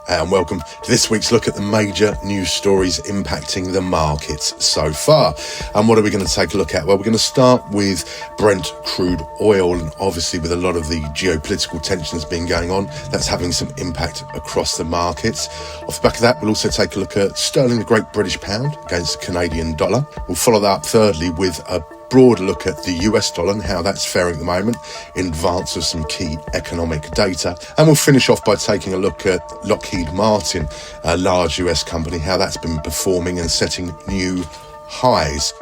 And welcome to this week's look at the major news stories impacting the markets so far. And what are we going to take a look at? Well, we're going to start with Brent crude oil, and obviously with a lot of the geopolitical tensions being going on, that's having some impact across the markets. Off the back of that, we'll also take a look at sterling, the Great British Pound against the Canadian dollar. We'll follow that up thirdly with a broad look at the US dollar and how that's faring at the moment in advance of some key economic data. And we'll finish off by taking a look at Lockheed Martin, a large US company, how that's been performing and setting new highs.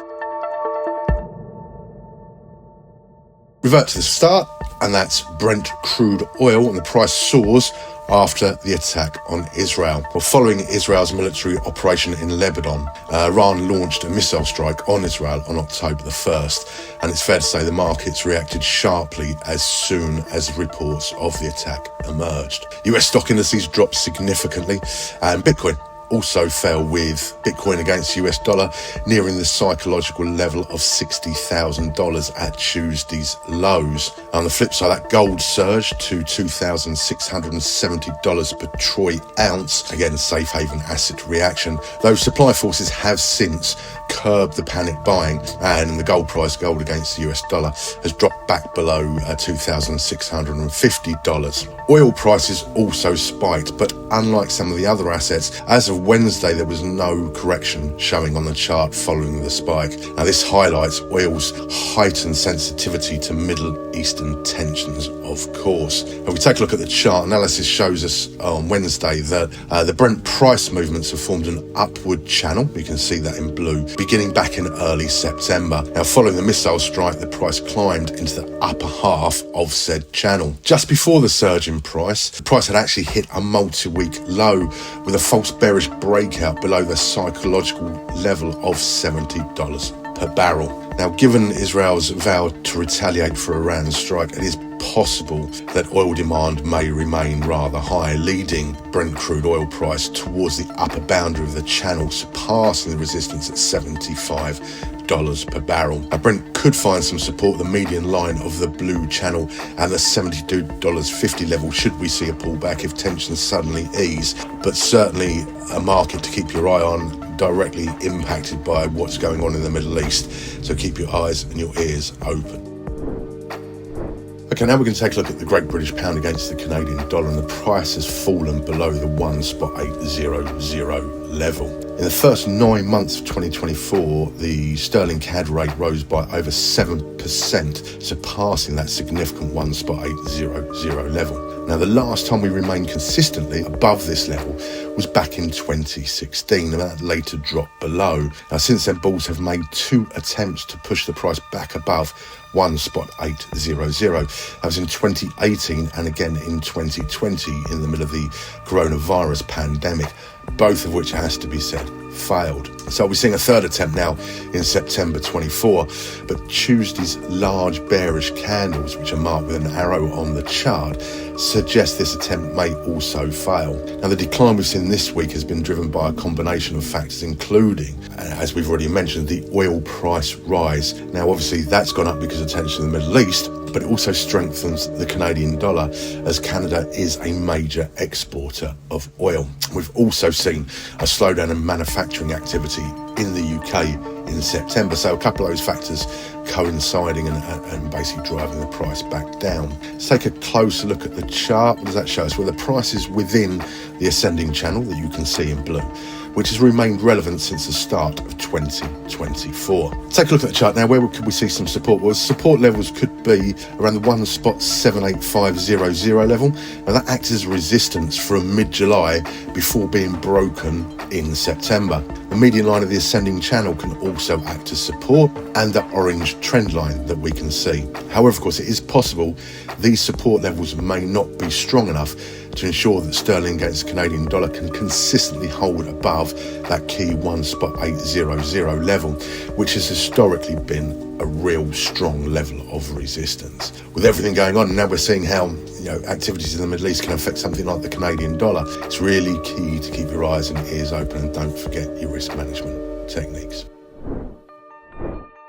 Revert to the start, and that's Brent crude oil, and the price soars after the attack on Israel. Well, following Israel's military operation in Lebanon, Iran launched a missile strike on Israel on October the 1st, and it's fair to say the markets reacted sharply as soon as reports of the attack emerged. US stock indices dropped significantly, and Bitcoin also fell, with Bitcoin against US dollar nearing the psychological level of $60,000 at Tuesday's lows. On the flip side, that gold surged to $2,670 per troy ounce. Again, safe haven asset reaction, though supply forces have since curbed the panic buying, and the gold price, gold against the US dollar, has dropped back below $2,650. Oil prices also spiked, but unlike some of the other assets, as of Wednesday there was no correction showing on the chart following the spike. Now this highlights oil's heightened sensitivity to Middle Eastern tensions, of course. If we take a look at the chart, analysis shows us on Wednesday that the Brent price movements have formed an upward channel. You can see that in blue, beginning back in early September. Now following the missile strike, the price climbed into the upper half of said channel. Just before the surge in price, the price had actually hit a multi-week low with a false bearish breakout below the psychological level of $70 per barrel. Now, given Israel's vow to retaliate for Iran's strike, it is possible that oil demand may remain rather high, leading Brent crude oil price towards the upper boundary of the channel, surpassing the resistance at $75 per barrel. Now, Brent could find some support at the median line of the blue channel and the $72.50 level should we see a pullback if tensions suddenly ease, but certainly a market to keep your eye on, directly impacted by what's going on in the Middle East, so keep your eyes and your ears open. Okay, now we're going to take a look at the Great British Pound against the Canadian dollar, and the price has fallen below the 1.800 level. In the first 9 months of 2024, the sterling CAD rate rose by over 7%, surpassing that significant 1.800 level. Now, the last time we remained consistently above this level was back in 2016, and that later dropped below. Now, since then, bulls have made 2 attempts to push the price back above 1.800. That was in 2018 and again in 2020 in the middle of the coronavirus pandemic, both of which, has to be said, failed. So we're seeing a third attempt now in September 24, but Tuesday's large bearish candles, which are marked with an arrow on the chart, suggest this attempt may also fail. Now, the decline we've seen this week has been driven by a combination of factors, including, as we've already mentioned, the oil price rise. Now, obviously, that's gone up because of tension in the Middle East, but it also strengthens the Canadian dollar, as Canada is a major exporter of oil. We've also seen a slowdown in manufacturing activity in the UK in September, so a couple of those factors coinciding and basically driving the price back down. Let's take a closer look at the chart. What does that show us? Well, the price is within the ascending channel that you can see in blue, which has remained relevant since the start of 2024. Take a look at the chart now. Where could we see some support? Well, support levels could be around the 1.78500 level. Now, that acts as a resistance from mid-July before being broken in September. The median line of the ascending channel can also act as support, and the orange trend line that we can see. However, of course, it is possible these support levels may not be strong enough to ensure that sterling against the Canadian dollar can consistently hold above that key 1.800 level, which has historically been a real strong level of resistance. With everything going on, now we're seeing how activities in the Middle East can affect something like the Canadian dollar. It's really key to keep your eyes and ears open, and don't forget your risk management techniques.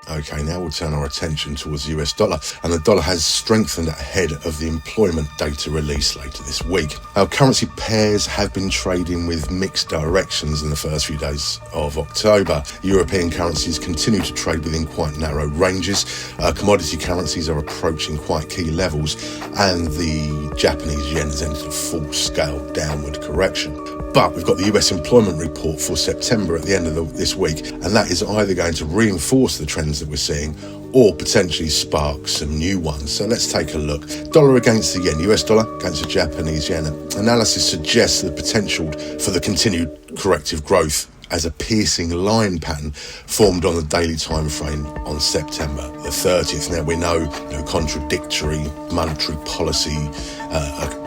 Okay, now we'll turn our attention towards the US dollar, and the dollar has strengthened ahead of the employment data release later this week. Our currency pairs have been trading with mixed directions in the first few days of October. European currencies continue to trade within quite narrow ranges. Commodity currencies are approaching quite key levels, and the Japanese yen has entered a full-scale downward correction. But we've got the US employment report for September at the end of this week, and that is either going to reinforce the trends that we're seeing or potentially spark some new ones. So let's take a look. Dollar against the yen, US dollar against the Japanese yen. Analysis suggests the potential for the continued corrective growth as a piercing line pattern formed on the daily time frame on September the 30th. Now we know, contradictory monetary policy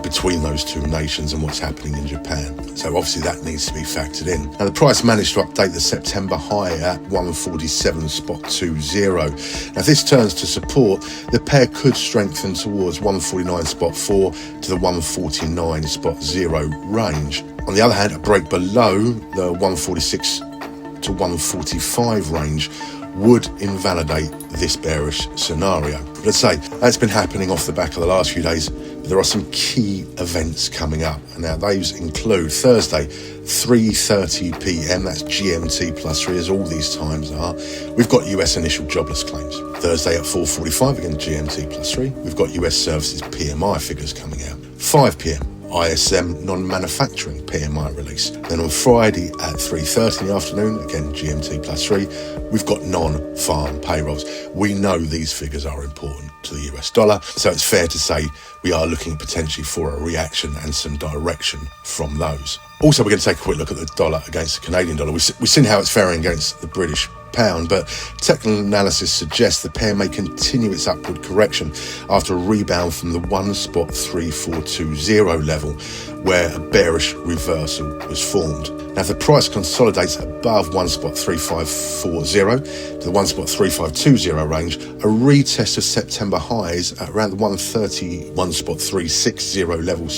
between those two nations and what's happening in Japan. So obviously that needs to be factored in. Now the price managed to update the September high at 147.20. Now if this turns to support, the pair could strengthen towards 149.4 to the 149.0 range. On the other hand, a break below the 146 to 145 range would invalidate this bearish scenario. But let's say that's been happening off the back of the last few days. But there are some key events coming up. Now those include Thursday, 3:30 p.m. That's GMT plus 3, as all these times are. We've got US initial jobless claims. Thursday at 4:45, again GMT plus 3. We've got US services PMI figures coming out. 5 p.m. ISM non-manufacturing PMI release. Then on Friday at 3:30 in the afternoon, again GMT plus 3, we've got non-farm payrolls. We know these figures are important to the US dollar, so it's fair to say we are looking potentially for a reaction and some direction from those. Also, we're going to take a quick look at the dollar against the Canadian dollar. We've seen how it's faring against the British pound, but technical analysis suggests the pair may continue its upward correction after a rebound from the 1.3420 level, where a bearish reversal was formed. Now, if the price consolidates above 1.3540 to the 1.3520 range, a retest of September highs at around the 1.360 level,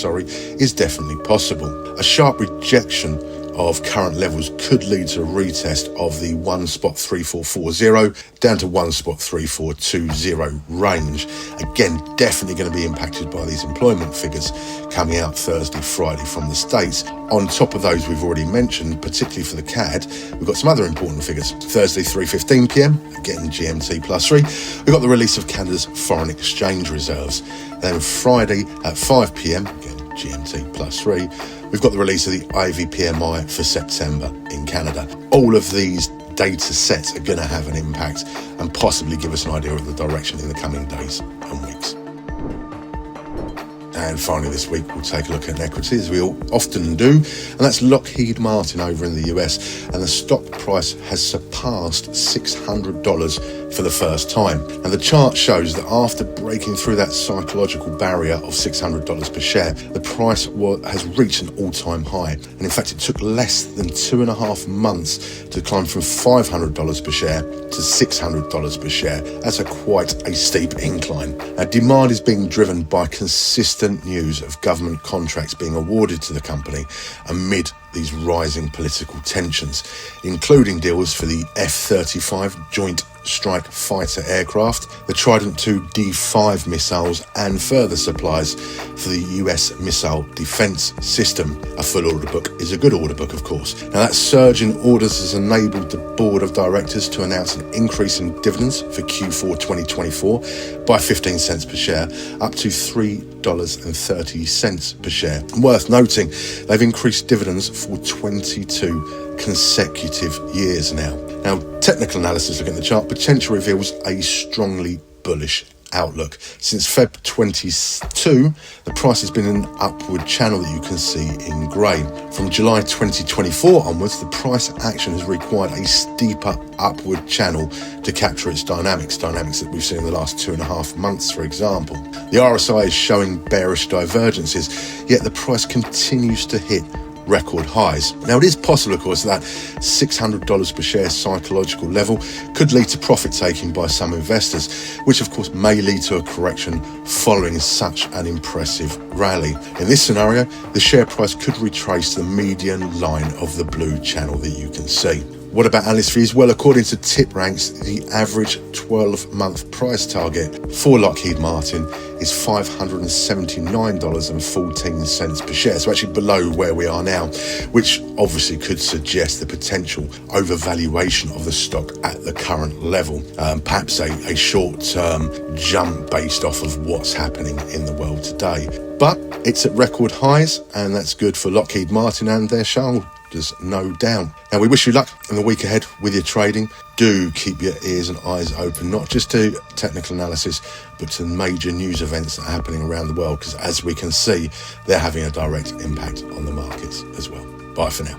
is definitely possible. A sharp rejection of current levels could lead to a retest of the 1.3440 down to 1.3420 range. Again, definitely going to be impacted by these employment figures coming out Thursday, Friday from the States. On top of those we've already mentioned, particularly for the CAD, we've got some other important figures. Thursday, 3:15 p.m, again GMT plus 3. We've got the release of Canada's foreign exchange reserves. Then Friday at 5 p.m, again GMT plus 3. We've got the release of the IVPMI for September in Canada. All of these data sets are going to have an impact and possibly give us an idea of the direction in the coming days and weeks. And finally this week we'll take a look at equities, as we often do, and that's Lockheed Martin over in the US, and the stock price has surpassed $600 for the first time. And the chart shows that after breaking through that psychological barrier of $600 per share, the price has reached an all-time high. And in fact, it took less than 2.5 months to climb from $500 per share to $600 per share. That's quite a steep incline. Now, demand is being driven by consistent news of government contracts being awarded to the company amid these rising political tensions, including deals for the F-35 Joint Strike Fighter aircraft, the Trident II D5 missiles, and further supplies for the US missile defense system. A full order book is a good order book, of course. Now, that surge in orders has enabled the board of directors to announce an increase in dividends for Q4 2024 by 15 cents per share, up to $3.30 per share. And worth noting, they've increased dividends for 22 consecutive years now. Now, technical analysis, looking at the chart, potential reveals a strongly bullish outlook. Since Feb 22, the price has been in an upward channel that you can see in grey. From July 2024 onwards, the price action has required a steeper upward channel to capture its dynamics that we've seen in the last 2.5 months, for example. The RSI is showing bearish divergences, yet the price continues to hit record highs. Now, it is possible, of course, that $600 per share psychological level could lead to profit taking by some investors, which of course may lead to a correction following such an impressive rally. In this scenario, the share price could retrace the median line of the blue channel that you can see. What about analyst fees? Well, according to TipRanks, the average 12-month price target for Lockheed Martin is $579.14 per share. So actually below where we are now, which obviously could suggest the potential overvaluation of the stock at the current level. Perhaps a short-term jump based off of what's happening in the world today. But it's at record highs, and that's good for Lockheed Martin and their shareholders, no doubt. Now, we wish you luck in the week ahead with your trading. Do keep your ears and eyes open, not just to technical analysis, but to major news events that are happening around the world, because as we can see, they're having a direct impact on the markets as well. Bye for now.